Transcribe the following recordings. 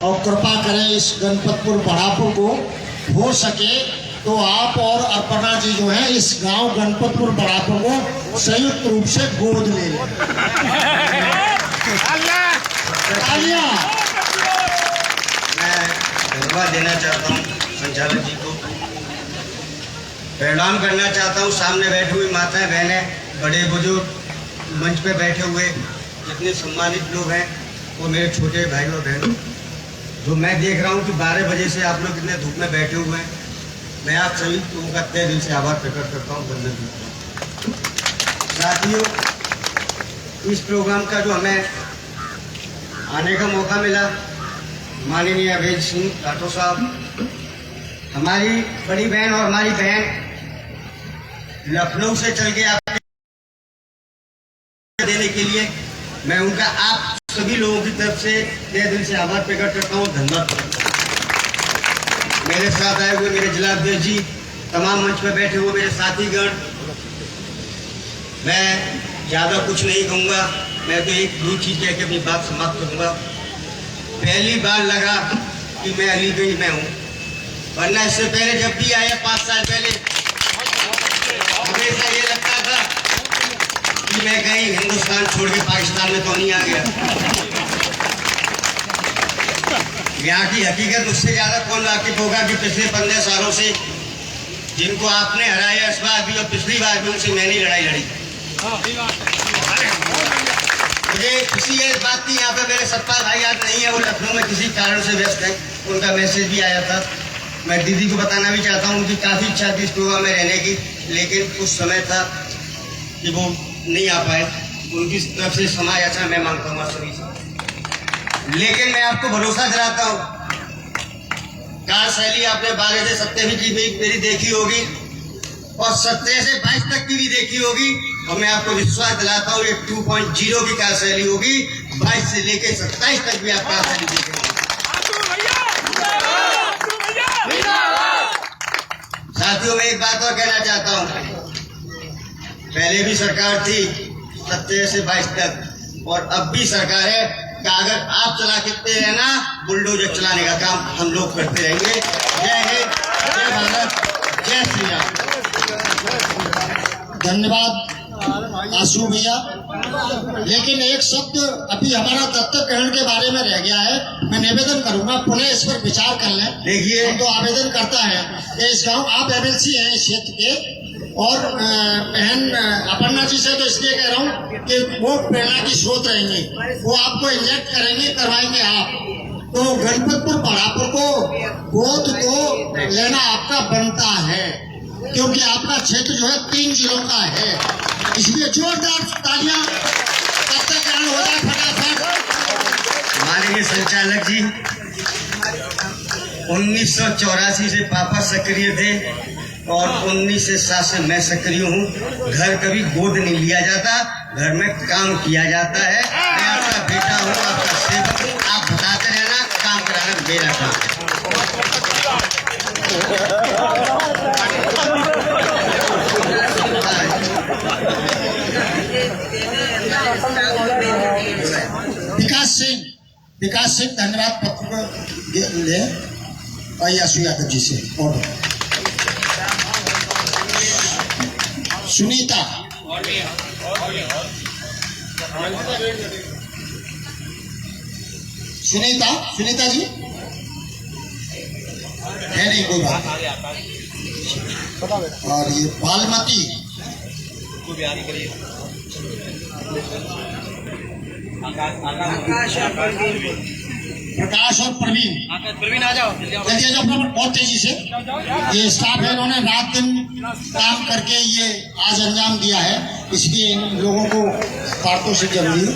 और कृपा करें इस गणपतपुर बढ़ापुर को हो सके तो आप और अर्पणा जी जो है इस गांव गणपतपुर बढ़ापुर को संयुक्त रूप से गोद ले लें। तालियां। मैं धन्यवाद देना चाहता हूँ संचालक जी को, प्रणाम करना चाहता हूँ सामने बैठे हुए माताएं बहनें, बड़े बुजुर्ग, मंच पे बैठे हुए जितने सम्मानित लोग हैं, वो मेरे छोटे भाई और बहनों, जो मैं देख रहा हूँ कि 12 बजे से आप लोग इतने धूप में बैठे हुए हैं। मैं आप सभी लोगों का तहे दिल से आभार प्रकट करता हूँ, वंदन करता हूँ। साथियों, इस प्रोग्राम का जो हमें आने का मौका मिला, माननीय अभय सिंह राठौर साहब, हमारी बड़ी बहन और हमारी बहन लखनऊ से चल के आपके देने के लिए मैं उनका आप सभी लोगों की तरफ से तहे दिल से आभार प्रकट करता हूँ, धन्यवाद करता हूँ। मेरे साथ आए हुए मेरे जिलाध्यक्ष जी, तमाम मंच पर बैठे हुए मेरे साथीगण, मैं ज़्यादा कुछ नहीं कहूँगा, मैं तो एक दो चीज़ कह के अपनी बात समाप्त करूँगा। पहली बार लगा कि मैं अलीगंज में हूँ, वरना इससे पहले जब भी आया 5 साल पहले हमेशा ये लगता था कि मैं कहीं हिंदुस्तान छोड़ के पाकिस्तान में तो नहीं आ गया। यहाँ की हकीकत मुझसे ज़्यादा कौन वाकिफ होगा कि पिछले 15 सालों से जिनको आपने हराया इस बार भी और पिछली बार भी, उनसे मैंने लड़ाई लड़ी। मुझे खुशी है इस बात की, यहाँ पे मेरे सत्पाल भाई आज नहीं है, वो लखनऊ में किसी कारण से व्यस्त है, उनका मैसेज भी आया था। मैं दीदी को बताना भी चाहता हूँ, उनकी काफ़ी इच्छा थी इस प्रोग्राम में रहने की, लेकिन कुछ समय था कि वो नहीं आ पाए। उनकी तरफ से क्षमा याचना मैं मांगता हूँ सभी से। लेकिन मैं आपको भरोसा दिलाता हूँ, कार्यशैली आपने 12 से 27 की मेरी देखी होगी और 17 से 22 तक की भी देखी होगी, और मैं आपको विश्वास दिलाता हूँ ये 2.0 की कार्यशैली होगी। 22 से लेकर 27 तक भी आप कार्यशैली देखेंगे। साथियों, मैं एक बात और कहना चाहता हूँ, पहले भी सरकार थी 17 से 22 तक, और अब भी सरकार है। अगर आप चला सकते हैं ना, बुलडोजर चलाने का काम हम लोग करते रहेंगे। जय हिंद, जय भारत, जय श्री राम। धन्यवाद आशु भैया। लेकिन एक शब्द अभी हमारा दत्तक ग्रहण के बारे में रह गया है, मैं निवेदन करूंगा पुनः इस पर विचार कर लें। देखिए, हम तो आवेदन करता है इस गांव, आप एमएलसी हैं इस क्षेत्र के, और बहन अपर्णा जी से तो इसलिए कह रहा हूँ कि वो प्रेरणा की स्रोत रहेंगे, वो आपको इंजेक्ट करेंगे, करवाएंगे आप। तो गणपतपुर बढ़ापुर को गोद तो लेना आपका बनता है, क्योंकि आपका क्षेत्र जो है 3 जिलों का है। इसलिए जोरदार तालियां, दत्तकरण हो जाए फटाफट। माननीय संचालक जी, 1984 से पापा सक्रिय थे और 1907 से मैं सक्रिय हूँ। घर कभी गोद नहीं लिया जाता, घर में काम किया जाता है। मैं आपका बेटा हूँ, आपका सेवक हूँ, आप बताते रहना, काम कराना मेरा काम है। विकास सिंह धन्यवाद पत्र ले और आशु यादव जी से। और सुनीता, सुनीता जी है नहीं कोई बात। और ये बालमती, प्रकाश और प्रवीण आ जाओ जल्दी आ जाओ बहुत तेजी से। ये स्टाफ है, इन्होंने रात दिन काम करके ये आज अंजाम दिया है, इसलिए इन लोगों को पार्टों से जरूरी है।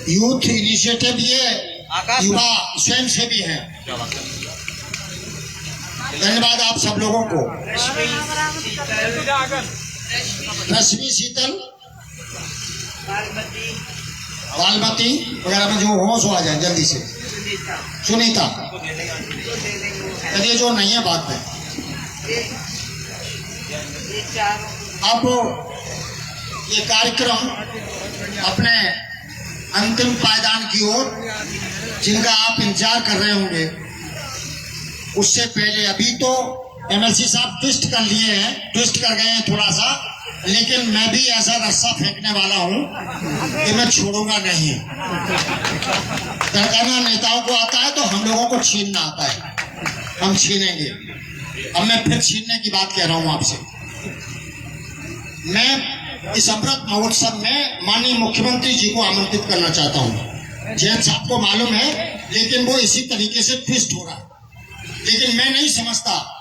यूथ इनिशिएटिव ये युवा स्वयं सेवी है। धन्यवाद आप सब लोगों को। रश्मि, शीतल, बालमती वगैरह में जो हो सो आ जाए जल्दी से। सुनीता, चलिए जो नहीं है बात में। अब ये कार्यक्रम अपने अंतिम पायदान की ओर जिनका आप इंतजार कर रहे होंगे। उससे पहले अभी तो एमएलसी साहब ट्विस्ट कर लिए हैं, ट्विस्ट कर गए हैं थोड़ा सा, लेकिन मैं भी ऐसा रस्सा फेंकने वाला हूं कि मैं छोड़ूंगा नहीं। दरगाना नेताओं को आता है तो हम लोगों को छीनना आता है, हम छीनेंगे। अब मैं फिर छीनने की बात कह रहा हूं आपसे। मैं इस अमृत महोत्सव में माननीय मुख्यमंत्री जी को आमंत्रित करना चाहता हूं। जैन साहब को मालूम है, लेकिन वो इसी तरीके से ट्विस्ट हो रहा है। लेकिन मैं नहीं समझता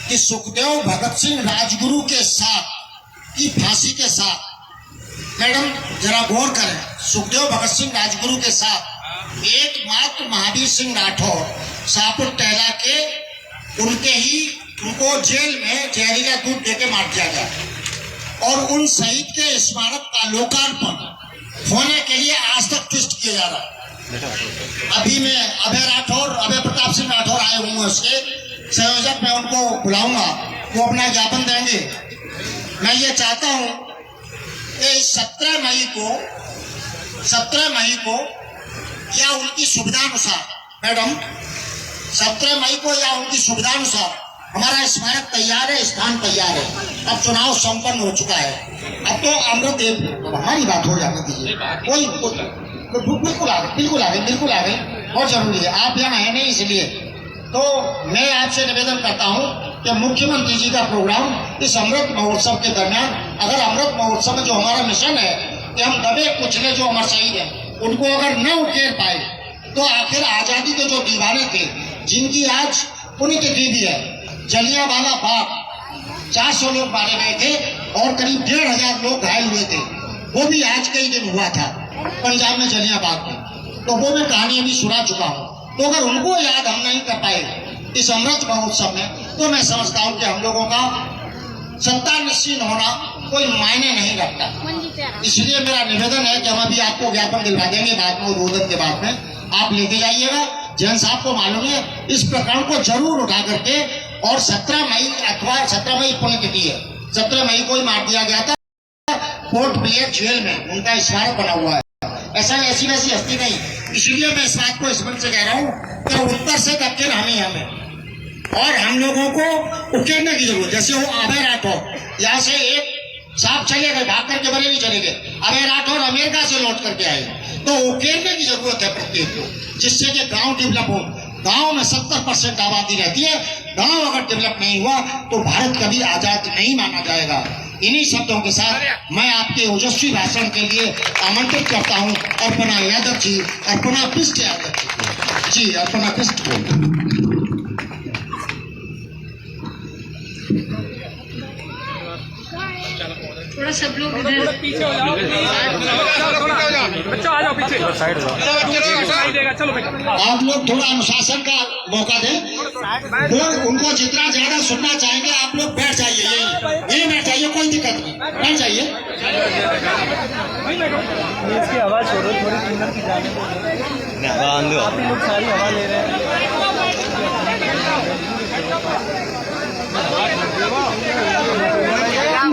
कि सुखदेव भगत सिंह राजगुरु के साथ की फांसी के साथ, मैडम जरा गौर करें, सुखदेव भगत सिंह राजगुरु के साथ एकमात्र महावीर सिंह राठौर शाहपुर टहला के उनको जेल में जहरीला दूध देके मार दिया गया और उन शहीद के स्मारक का लोकार्पण होने के लिए आज तक ट्विस्ट किया जा रहा है। अभी मैं अभय प्रताप सिंह राठौर आए हुए हैं, उसके संयोजक, मैं उनको बुलाऊंगा, वो अपना ज्ञापन देंगे। मैं ये चाहता हूं कि 17 मई को या उनकी सुविधानुसार, मैडम 17 मई को या उनकी सुविधानुसार हमारा स्मारक तैयार है, स्थान तैयार है। अब चुनाव संपन्न हो चुका है, अब तो अमृत हमारी बात हो जाने दीजिए। बिल्कुल आ गए, बहुत जरूरी है, आप यहाँ है नहीं, इसलिए तो मैं आपसे निवेदन करता हूँ कि मुख्यमंत्री जी का प्रोग्राम इस अमृत महोत्सव के दरमियान, अगर अमृत महोत्सव में जो हमारा मिशन है कि हम दबे कुचले जो हमारे शहीद हैं उनको अगर न उकेर पाए तो आखिर आजादी के जो दीवाने थे, जिनकी आज पुण्यतिथि भी है, जलियांवाला बाग 400 लोग मारे गए थे और करीब 1500 लोग घायल हुए थे, वो भी आज के ही दिन हुआ था पंजाब में जलियांवाला में। तो वो मैं कहानी अभी सुना चुका हूँ। तो अगर उनको याद हम नहीं कर पाए इस अमृत महोत्सव में, तो मैं समझता हूँ कि हम लोगों का सत्ता निश्चित होना कोई मायने नहीं रखता। इसलिए मेरा निवेदन है कि हम अभी आपको ज्ञापन दिलवा देंगे बाद में, उद्बोधन के बाद में आप लेते जाइएगा। जैन साहब को मालूम है, इस प्रकरण को जरूर उठा करके, और 17 मई पुण्यतिथि है, 17 मई को ही मार दिया गया था पोर्ट ब्लेयर जेल में, उनका स्मारक बना हुआ है। ऐसा ऐसी वैसी हस्ती नहीं। इसलिए मैं इस बात को इस मंच से कह रहा हूँ कि उत्तर से दक्षिण हमें और हम लोगों को उकेरने की जरूरत। जैसे वो अभय राठौर यहाँ से एक साहब चले गए, भाग करके बरेली चले गए, अभय राठौर अमेरिका से लौट करके आए, तो उकेरने की जरूरत है प्रत्येक को, जिससे कि गांव डेवलप हो। गांव में 70% आबादी रहती है, गांव अगर डेवलप नहीं हुआ तो भारत कभी आजाद नहीं माना जाएगा। इन्हीं शब्दों के साथ मैं आपके ओजस्वी भाषण के लिए आमंत्रित करता हूं अर्पणा यादव जी, अर्पणा पिष्ट यादव जी, अर्पणा पिष्ट बोल। थोड़ा सब लोग इधर पीछे हो जाओ, बच्चों आ जाओ पीछे, साइड हो जाओ, चलो आप लोग थोड़ा अनुशासन का मौका दें। वो उनको जितना ज्यादा सुनना चाहेंगे आप लोग बैठ जाइए, यही बैठ जाइए, कोई दिक्कत नहीं, बैठ जाइए। इसकी आवाज छोड़ो, थोड़ी पूनम की जाने दो, आप ही लोग सारी हवा ले रहे हैं।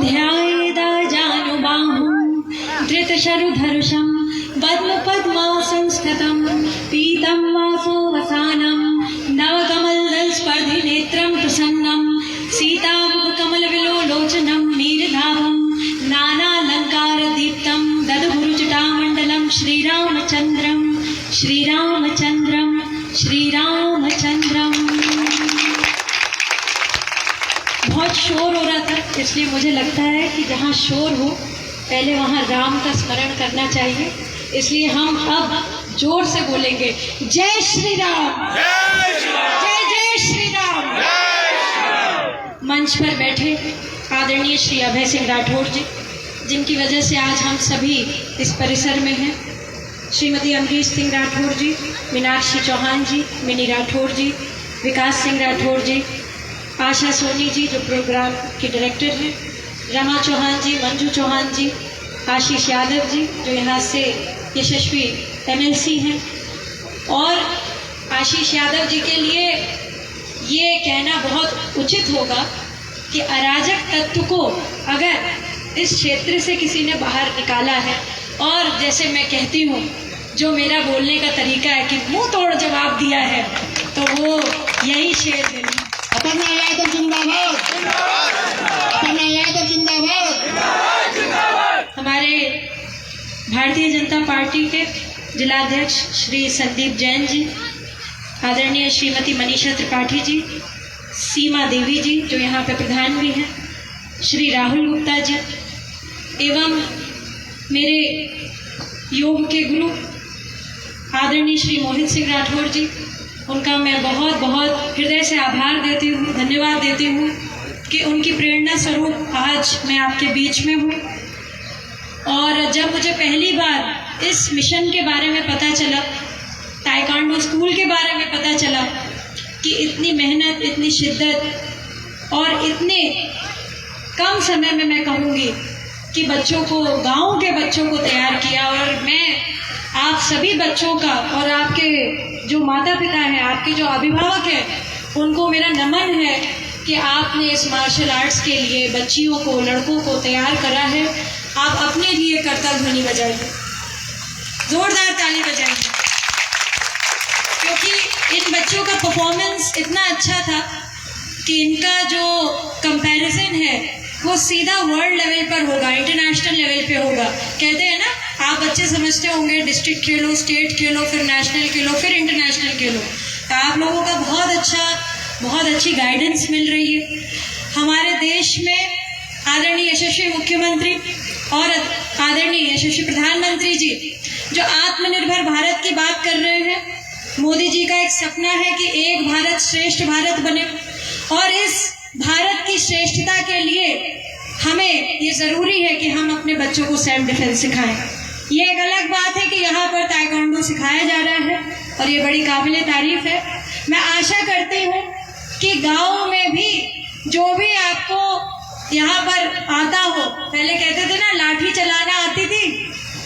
ध्यायेदा जानुबाहुं धृतशरुधरुषं पद्मपद्मासंस्कृतं पीतं वासोवसानं नवकमलदलस्पर्धिनेत्रं प्रसन्नं सीतामुखकमलविलोलोचनं नीरदाभं नानालङ्कारदीप्तं ददभुरुजटामण्डलं श्रीरामचन्द्रं श्रीरामचन्द्रं श्रीरामचन्द्रम्। बहुत शोर हो रहा था, इसलिए मुझे लगता है कि जहाँ शोर हो पहले वहाँ राम का स्मरण करना चाहिए, इसलिए हम अब जोर से बोलेंगे जय श्री राम, जय जय श्री राम। मंच पर बैठे आदरणीय श्री अभय सिंह राठौर जी, जिनकी वजह से आज हम सभी इस परिसर में हैं, श्रीमती अमरीश सिंह राठौर जी, मीनाक्षी चौहान जी, मिनी राठौर जी, विकास सिंह राठौर जी, आशा सोनी जी जो प्रोग्राम की डायरेक्टर हैं, रमा चौहान जी, मंजू चौहान जी, आशीष यादव जी जो यहाँ से यशस्वी एमएलसी हैं। और आशीष यादव जी के लिए ये कहना बहुत उचित होगा कि अराजक तत्व को अगर इस क्षेत्र से किसी ने बाहर निकाला है, और जैसे मैं कहती हूँ जो मेरा बोलने का तरीका है कि मुंह तोड़ जवाब दिया है, तो वो यही शेर दिल्ली। अपर्णा यादव जिंदाबाद, अपर्णा यादव जिंदाबाद। हमारे भारतीय जनता पार्टी के जिलाध्यक्ष श्री संदीप जैन जी, आदरणीय श्रीमती मनीषा त्रिपाठी जी, सीमा देवी जी जो यहाँ पे प्रधान भी हैं, श्री राहुल गुप्ता जी, एवं मेरे योग के गुरु आदरणीय श्री मोहित सिंह राठौर जी, उनका मैं बहुत बहुत हृदय से आभार देती हूँ, धन्यवाद देती हूँ कि उनकी प्रेरणा स्वरूप आज मैं आपके बीच में हूँ। और जब मुझे पहली बार इस मिशन के बारे में पता चला, ताइक्वांडो स्कूल के बारे में पता चला कि इतनी मेहनत, इतनी शिद्दत और इतने कम समय में मैं कहूँगी कि बच्चों को, गांव के बच्चों को तैयार किया, और मैं आप सभी बच्चों का और आपके जो माता पिता हैं, आपके जो अभिभावक हैं, उनको मेरा नमन है कि आपने इस मार्शल आर्ट्स के लिए बच्चियों को, लड़कों को तैयार करा है। आप अपने लिए करतल ध्वनि बजाइए, जोरदार ताली बजाइए, क्योंकि इन बच्चों का परफॉर्मेंस इतना अच्छा था कि इनका जो कंपैरिजन है वो सीधा वर्ल्ड लेवल पर होगा, इंटरनेशनल लेवल पे होगा। कहते हैं ना, आप बच्चे समझते होंगे डिस्ट्रिक्ट खेलो, स्टेट खेलो, फिर नेशनल खेलो, फिर इंटरनेशनल खेलो। तो आप लोगों का बहुत अच्छी गाइडेंस मिल रही है। हमारे देश में आदरणीय यशस्वी मुख्यमंत्री और आदरणीय यशस्वी प्रधानमंत्री जी जो आत्मनिर्भर भारत की बात कर रहे हैं, मोदी जी का एक सपना है कि एक भारत श्रेष्ठ भारत बने, और इस भारत की श्रेष्ठता के लिए हमें ये ज़रूरी है कि हम अपने बच्चों को सेल्फ डिफेंस सिखाएं। ये एक अलग बात है कि यहाँ पर ताइक्वांडो सिखाया जा रहा है और ये बड़ी काबिले तारीफ है। मैं आशा करती हूँ कि गाँव में भी जो भी आपको यहाँ पर आता हो, पहले कहते थे ना लाठी चलाना आती थी,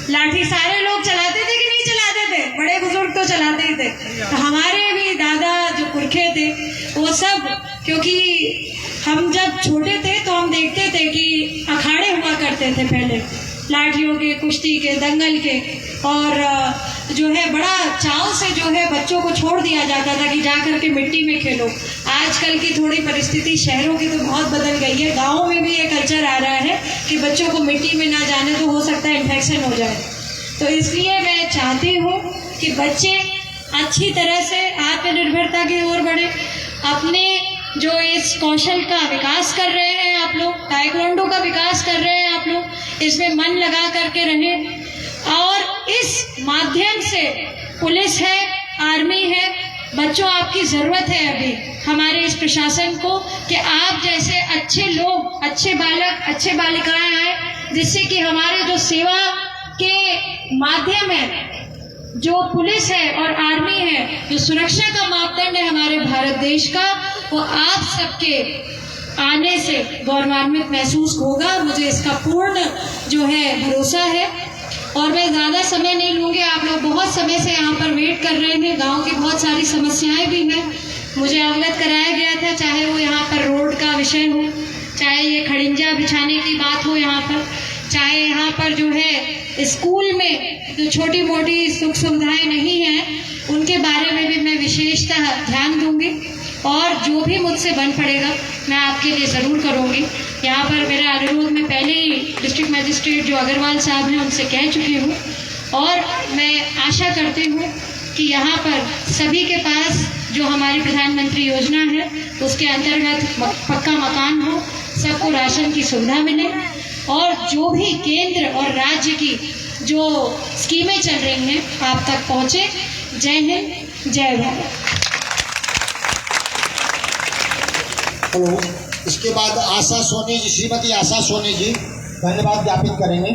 लाठी सारे लोग चलाते थे कि नहीं चलाते थे? बड़े बुजुर्ग तो चलाते ही थे। तो हमारे भी दादा जो पुरखे थे वो सब, क्योंकि हम जब छोटे थे तो हम देखते थे कि अखाड़े हुआ करते थे पहले, लाठियों के, कुश्ती के, दंगल के, और जो है बड़ा चाव से जो है बच्चों को छोड़ दिया जाता था कि जा कर के मिट्टी में खेलो। आजकल की थोड़ी परिस्थिति शहरों की तो बहुत बदल गई है, गाँव में भी ये कल्चर आ रहा है कि बच्चों को मिट्टी में ना जाने तो हो सकता है इन्फेक्शन हो जाए। तो इसलिए मैं चाहती हूँ कि बच्चे अच्छी तरह से आत्मनिर्भरता की ओर बढ़े, अपने जो इस कौशल का विकास कर रहे हैं आप लोग, ताइक्वांडो का विकास कर रहे हैं आप लोग, इसमें मन लगा करके रहें। और इस माध्यम से पुलिस है, आर्मी है, बच्चों आपकी ज़रूरत है अभी हमारे इस प्रशासन को कि आप जैसे अच्छे लोग, अच्छे बालक, अच्छे बालिकाएं आए, जिससे कि हमारे जो सेवा के माध्यम है, जो पुलिस है और आर्मी है, जो सुरक्षा का मापदंड है हमारे भारत देश का, वो आप सबके आने से गौरवान्वित महसूस होगा। मुझे इसका पूर्ण जो है भरोसा है। और मैं ज़्यादा समय नहीं लूँगी, आप लोग बहुत समय से यहाँ पर वेट कर रहे हैं, गांव की बहुत सारी समस्याएं भी हैं, मुझे अवगत कराया गया था, चाहे वो यहाँ पर रोड का विषय हो, चाहे ये खड़िंजा बिछाने की बात हो यहाँ पर, चाहे यहाँ पर जो है स्कूल में जो छोटी मोटी सुख सुविधाएं नहीं हैं उनके बारे में भी मैं विशेषतः ध्यान दूंगी, और जो भी मुझसे बन पड़ेगा मैं आपके लिए ज़रूर करूंगी। यहाँ पर मेरा अनुरोध मैं पहले ही डिस्ट्रिक्ट मजिस्ट्रेट जो अग्रवाल साहब हैं उनसे कह चुकी हूँ, और मैं आशा करती हूँ कि यहाँ पर सभी के पास जो हमारी प्रधानमंत्री योजना है उसके अंतर्गत पक्का मकान हो, सबको राशन की सुविधा मिले, और जो भी केंद्र और राज्य की जो स्कीमें चल रही हैं आप तक पहुँचे। जय हिंद, जय भारत। इसके बाद आशा सोनी जी, श्रीमती आशा सोनी जी धन्यवाद ज्ञापित करेंगे।